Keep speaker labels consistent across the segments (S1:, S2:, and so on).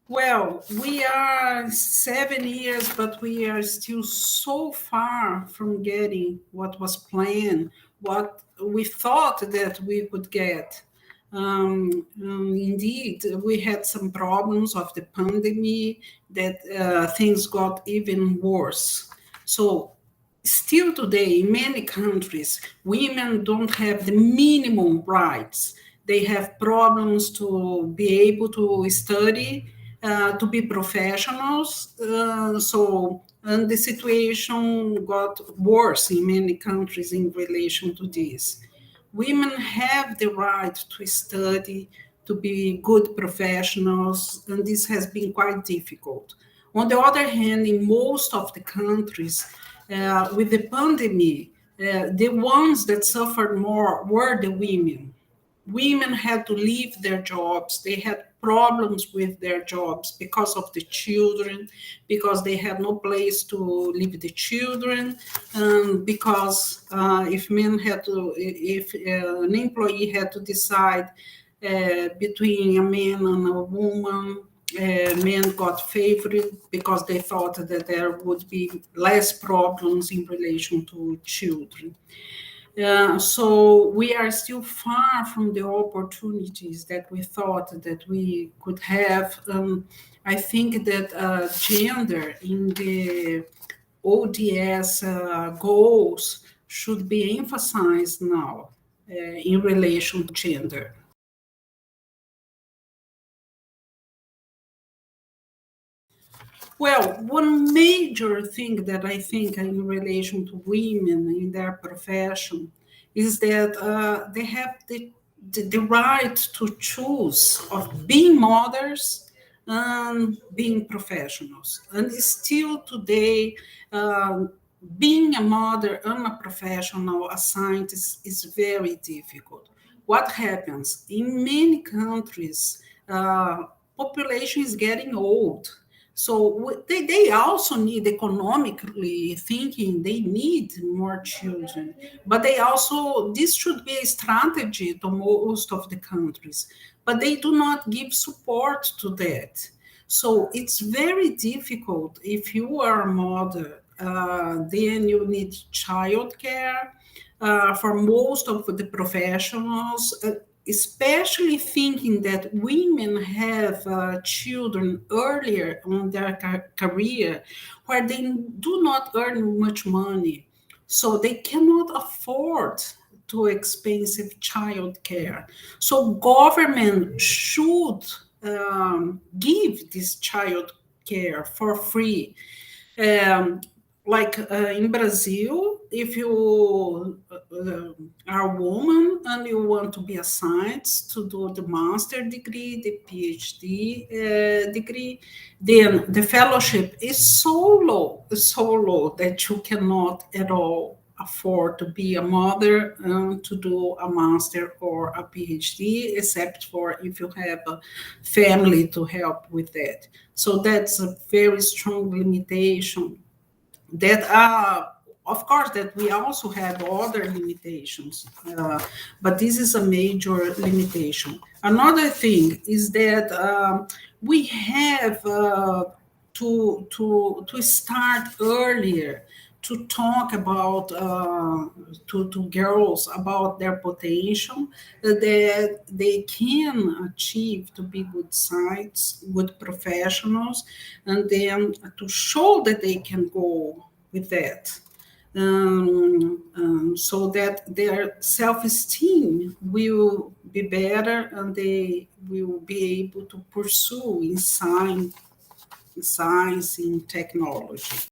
S1: Well, we are 7 years, but we are still so far from getting what was planned, what we thought that we could get. Indeed, we had some problems of the pandemic that things got even worse. So, still today, in many countries, women don't have the minimum rights. They have problems to be able to study, to be professionals. And the situation got worse in many countries in relation to this. Women have the right to study, to be good professionals, and this has been quite difficult. On the other hand, in most of the countries, with the pandemic, the ones that suffered more were the women. Women had to leave their jobs. They had problems with their jobs because of the children, because they had no place to leave the children, because if an employee had to decide between a man and a woman, men got favored because they thought that there would be less problems in relation to children. So we are still far from the opportunities that we thought that we could have. I think that gender in the ODS goals should be emphasized now in relation to gender. Well, one major thing that I think in relation to women in their profession is that they have the right to choose of being mothers and being professionals. And still today, being a mother and a professional, a scientist, is very difficult. What happens? In many countries, population is getting old, so they also need, economically thinking, they need more children. But they also, this should be a strategy to most of the countries, but they do not give support to that. So it's very difficult if you are a mother, then you need childcare for most of the professionals, especially thinking that women have children earlier on their career where they do not earn much money. So they cannot afford too expensive childcare. So government should give this child care for free. Um, in Brazil, if you are a woman and you want to be a scientist to do the master degree, the PhD degree, then the fellowship is so low that you cannot at all afford to be a mother and to do a master or a PhD, except for if you have a family to help with that. So that's a very strong limitation that of course that we also have other limitations, but this is a major limitation. Another thing is that we have to start earlier to talk about to girls about their potential, that they can achieve to be good scientists, good professionals, and then to show that they can go with that. So that their self-esteem will be better and they will be able to pursue in science, in technology.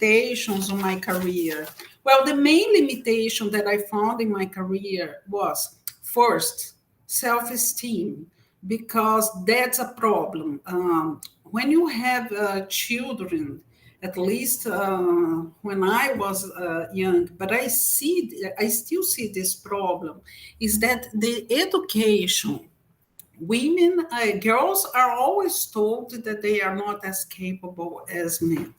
S1: Limitations on my career. Well, the main limitation that I found in my career was first self-esteem, because that's a problem. When you have children, at least when I was young, but I still see this problem, is that the education, women, girls are always told that they are not as capable as men.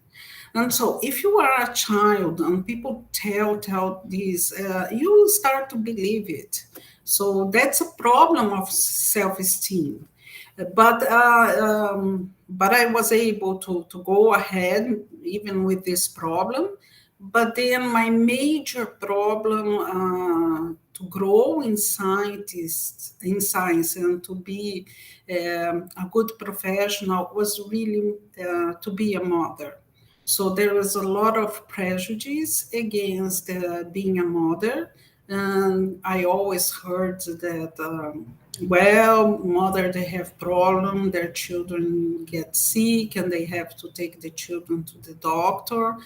S1: And so, if you are a child and people tell this, you start to believe it. So that's a problem of self-esteem. But I was able to go ahead even with this problem. But then my major problem to grow in science and to be a good professional was really to be a mother. So there was a lot of prejudice against being a mother, and I always heard that, well, mother, they have problem, their children get sick, and they have to take the children to the doctor.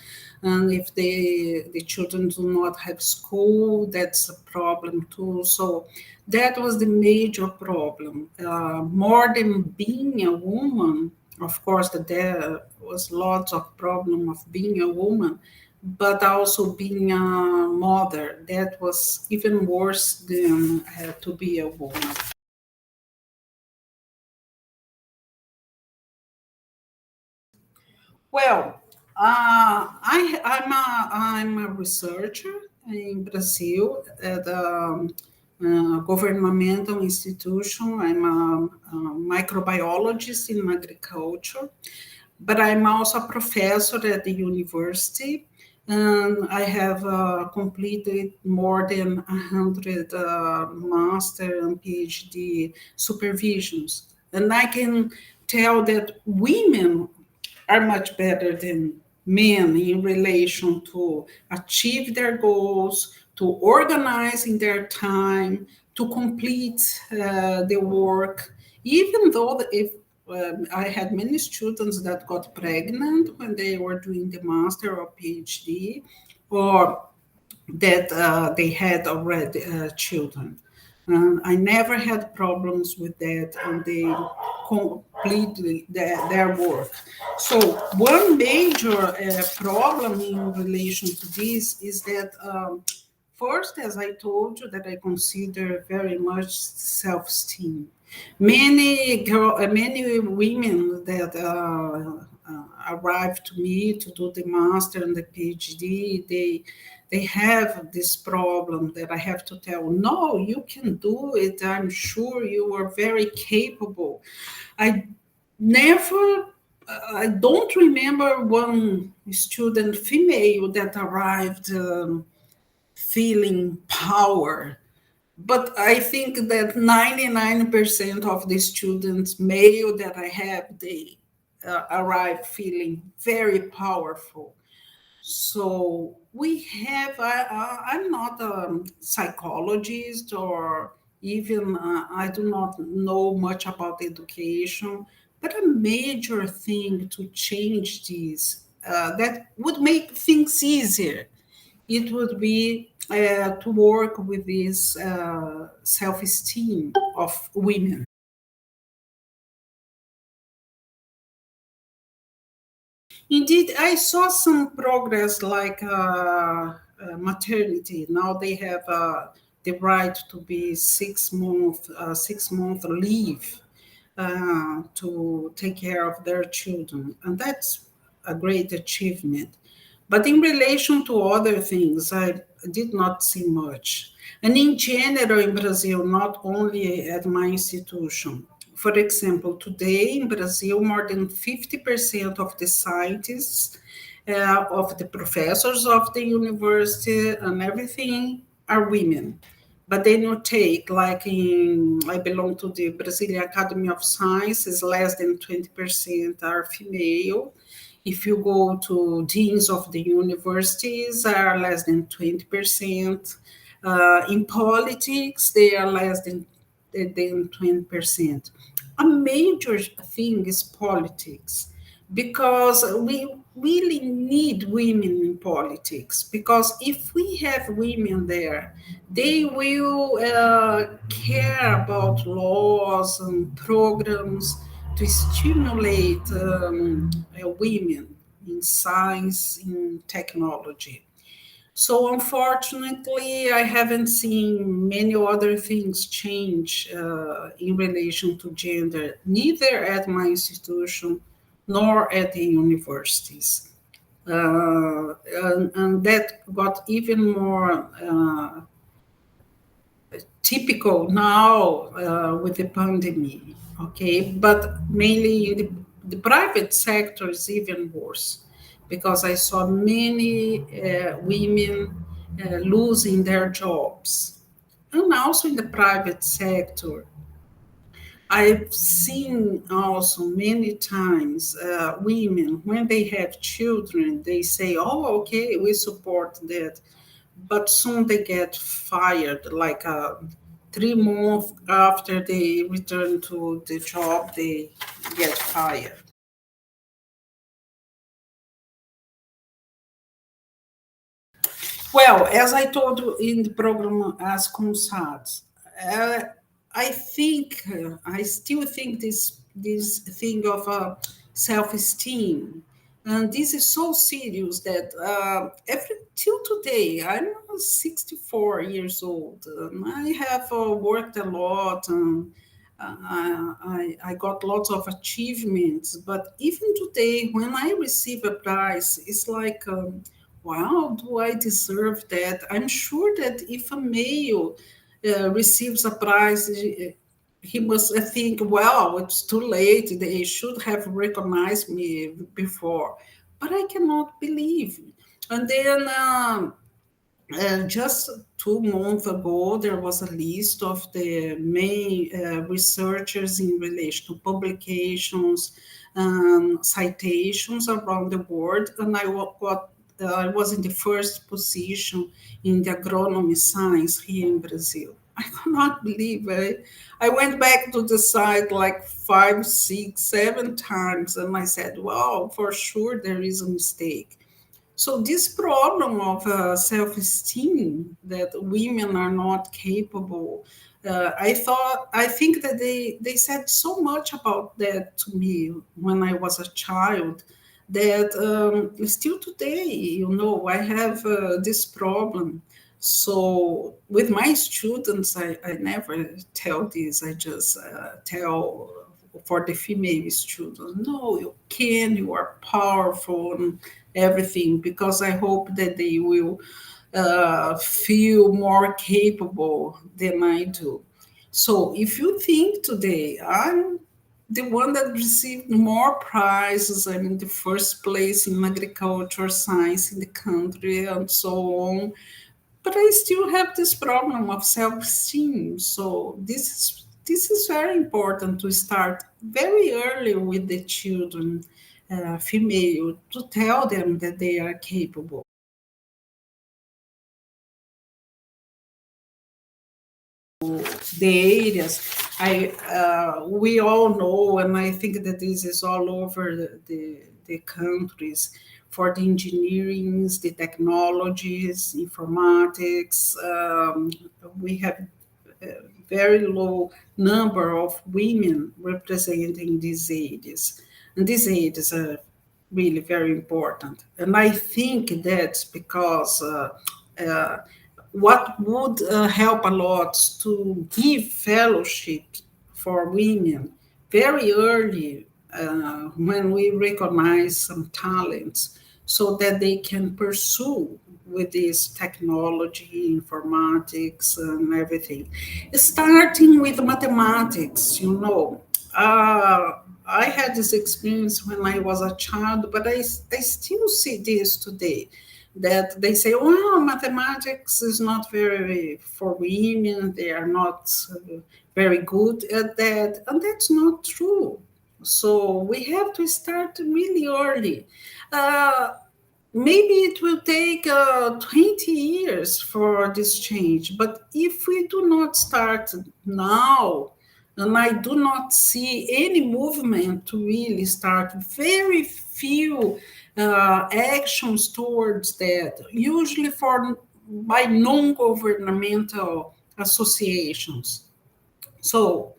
S1: And if the children do not have school, that's a problem too. So that was the major problem. More than being a woman, of course, that there was lots of problem of being a woman, but also being a mother. That was even worse than to be a woman. Well, I'm a researcher in Brazil at a governmental institution. I'm a microbiologist in agriculture, but I'm also a professor at the university. And I have completed more than 100 master and PhD supervisions. And I can tell that women are much better than men in relation to achieve their goals, to organize in their time, to complete the work. Even though if I had many students that got pregnant when they were doing the master or PhD, or that they had already children. I never had problems with that, and they completely their work. So one major problem in relation to this is that first, as I told you, that I consider very much self-esteem. Many women that arrive to me to do the master and the PhD, they have this problem that I have to tell, no, you can do it. I'm sure you are very capable. I never, I don't remember one student female that arrived feeling power. But I think that 99% of the students, male that I have, they arrive feeling very powerful. So we have, I'm not a psychologist or even, I do not know much about education, but a major thing to change this that would make things easier, it would be to work with this self-esteem of women. Indeed, I saw some progress like maternity. Now they have the right to be 6 month leave to take care of their children, and that's a great achievement. But in relation to other things, I did not see much. And in general, in Brazil, not only at my institution. For example, today in Brazil, more than 50% of the scientists, of the professors of the university and everything are women. But then you take, like I belong to the Brazilian Academy of Sciences, less than 20% are female. If you go to deans of the universities, are less than 20%. In politics, they are less than 20%. A major thing is politics, because we really need women in politics, because if we have women there, they will care about laws and programs to stimulate women in science, in technology. So unfortunately, I haven't seen many other things change in relation to gender, neither at my institution nor at the universities. And that got even more typical now with the pandemic, okay? But mainly the private sector is even worse because I saw many women losing their jobs. And also in the private sector, I've seen also many times women, when they have children, they say, oh, okay, we support that. But soon they get fired, like 3 months after they return to the job, they get fired. Well, as I told you in the program as COMSATS, uh, I still think this thing of self-esteem, and this is so serious that every till today, I'm 64 years old. I have worked a lot, and I got lots of achievements. But even today, when I receive a prize, it's like. Wow, do I deserve that? I'm sure that if a male receives a prize, he must think, well, it's too late. They should have recognized me before. But I cannot believe. And then just 2 months ago, there was a list of the main researchers in relation to publications, citations around the world, and I was in the first position in the agronomy science here in Brazil. I cannot believe it. I went back to the site like 5, 6, 7 times, and I said, "Wow, for sure there is a mistake." So this problem of self-esteem that women are not capable, I think that they said so much about that to me when I was a child that still today, I have this problem. So with my students, I never tell this. I just tell for the female students, no, you can, you are powerful, and everything, because I hope that they will feel more capable than I do. So if you think today I'm the one that received more prizes, I'm in the first place in agriculture science in the country and so on, but I still have this problem of self-esteem. So this is very important to start very early with the children, female, to tell them that they are capable. The areas we all know, and I think that this is all over the countries, for the engineerings, the technologies, informatics. We have very low number of women representing these areas. And these areas are really very important. And I think that's because uh, what would help a lot to give fellowship for women very early when we recognize some talents so that they can pursue with this technology, informatics, and everything. Starting with mathematics, I had this experience when I was a child, but I still see this today, that they say, well, mathematics is not very for women, they are not very good at that. And that's not true. So we have to start really early. Uh, Maybe it will take 20 years for this change, but if we do not start now, and I do not see any movement to really start, very few actions towards that, usually by non-governmental associations. So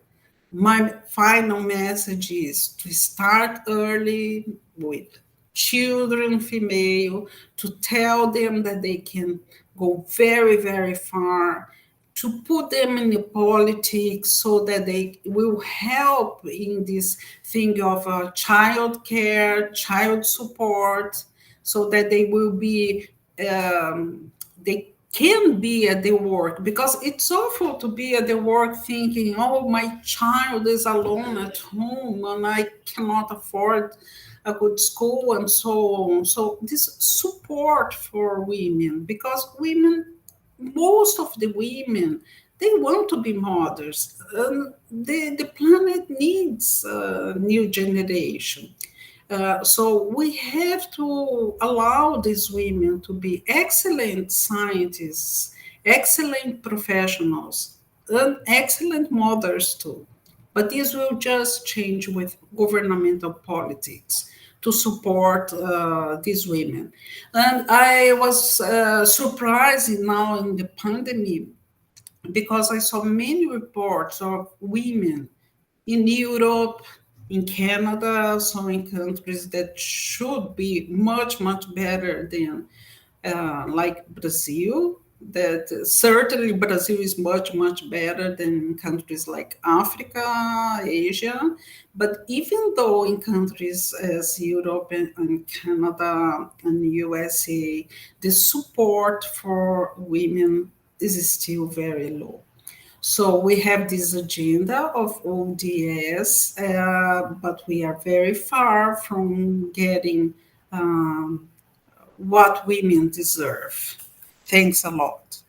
S1: my final message is to start early with children, female, to tell them that they can go very, very far, to put them in the politics so that they will help in this thing of child care, child support, so that they will be, they can be at the work, because it's awful to be at the work thinking, oh, my child is alone at home and I cannot afford a good school and so on. So this support for women, because women, most of the women, they want to be mothers, and the planet needs a new generation. So we have to allow these women to be excellent scientists, excellent professionals, and excellent mothers too. But this will just change with governmental politics to support these women. And I was surprised now in the pandemic, because I saw many reports of women in Europe, in Canada, so in countries that should be much, much better than like Brazil. That certainly Brazil is much, much better than countries like Africa, Asia. But even though in countries as Europe and Canada and USA, the support for women is still very low. So we have this agenda of ODS, but we are very far from getting what women deserve. Thanks a lot.